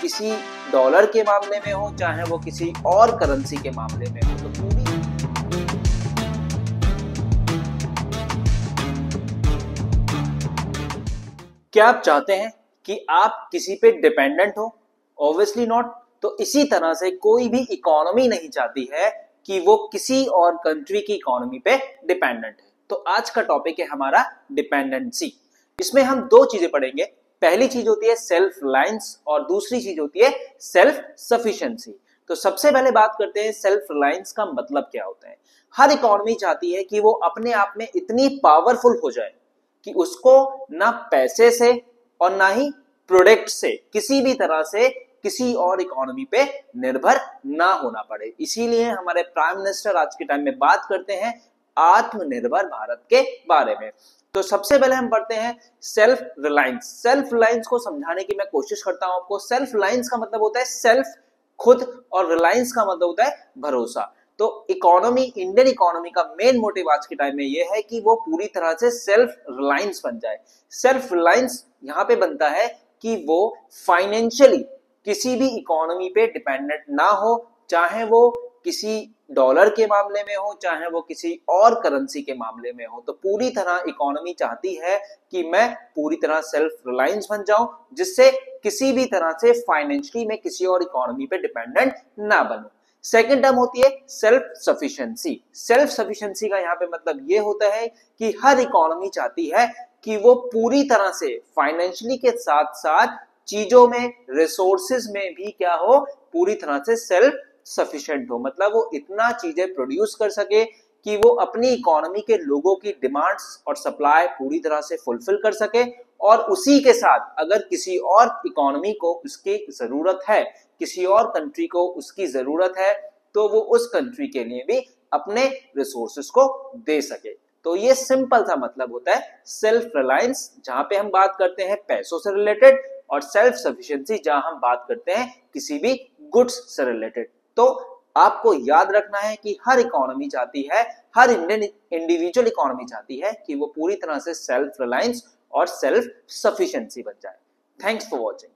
किसी डॉलर के मामले में हो, चाहे वो किसी और करेंसी के मामले में हो, तो पूरी क्या आप चाहते हैं कि आप किसी पे डिपेंडेंट हो? Obviously not. तो इसी तरह से कोई भी इकोनॉमी नहीं चाहती है कि वो किसी और कंट्री की इकोनॉमी पे डिपेंडेंट है। तो आज का टॉपिक है हमारा डिपेंडेंसी। इसमें हम दो चीजें पढ़ेंगे। पहली चीज होती है सेल्फ रिलायंस और दूसरी चीज होती है सेल्फ सफिशिएंसी। तो सबसे पहले बात करते हैं सेल्फ रिलायंस का मतलब क्या होता है। हर इकोनॉमी चाहती है कि वो अपने आप में इतनी पावरफुल हो जाए कि उसको ना पैसे से और ना ही प्रोडक्ट से किसी भी तरह से किसी और इकोनॉमी पे निर्भर ना होना पड़े। इसीलिए हमारे प्राइम मिनिस्टर आज के टाइम में बात करते हैं आत्मनिर्भर भारत के बारे में। तो सबसे पहले हम पढ़ते हैं सेल्फ रिलायंस। सेल्फ रिलायंस को समझाने की मैं कोशिश करता हूं आपको। सेल्फ रिलायंस का मतलब होता है सेल्फ, खुद, और रिलायंस का मतलब होता है भरोसा। तो इकोनॉमी, इंडियन इकोनॉमी का मेन मोटिव आज के टाइम में यह है कि वो पूरी तरह से सेल्फ रिलायंस बन जाए। सेल्फ रिलायंस यहां पे बनता है कि वो फाइनेंशियली किसी भी इकोनॉमी पे डिपेंडेंट ना हो, चाहे वो किसी डॉलर के मामले में हो, चाहे वो किसी और करेंसी के मामले में हो। तो पूरी तरह इकोनॉमी चाहती है कि मैं पूरी तरह सेल्फ रिलायंस बन जाऊं, जिससे किसी भी तरह से फाइनेंशियली मैं किसी और इकोनॉमी पे डिपेंडेंट ना बनूं। सेकेंड टर्म होती है सेल्फ सफिशिएंसी। सेल्फ सफिशिएंसी का यहाँ पे मतलब ये होता है कि हर इकोनॉमी चाहती है कि वो पूरी तरह से फाइनेंशियली के साथ साथ चीजों में, रिसोर्सेज में भी क्या हो, पूरी तरह से सेल्फ सफिशिएंट हो। मतलब वो इतना चीजें प्रोड्यूस कर सके कि वो अपनी इकोनॉमी के लोगों की डिमांड्स और सप्लाई पूरी तरह से फुलफिल कर सके, और उसी के साथ अगर किसी और इकोनॉमी को उसकी जरूरत है, किसी और कंट्री को उसकी जरूरत है, तो वो उस कंट्री के लिए भी अपने रिसोर्सेज को दे सके। तो ये सिंपल सा मतलब होता है सेल्फ रिलायंस, जहां पे हम बात करते हैं पैसों से रिलेटेड, और सेल्फ सफिशिएंसी जहां हम बात करते हैं किसी भी गुड्स से रिलेटेड। तो आपको याद रखना है कि हर इकोनॉमी चाहती है, हर इंडियन इंडिविजुअल इकोनॉमी चाहती है कि वो पूरी तरह से सेल्फ रिलायंस और सेल्फ सफिशिएंसी बन जाए। Thanks for watching.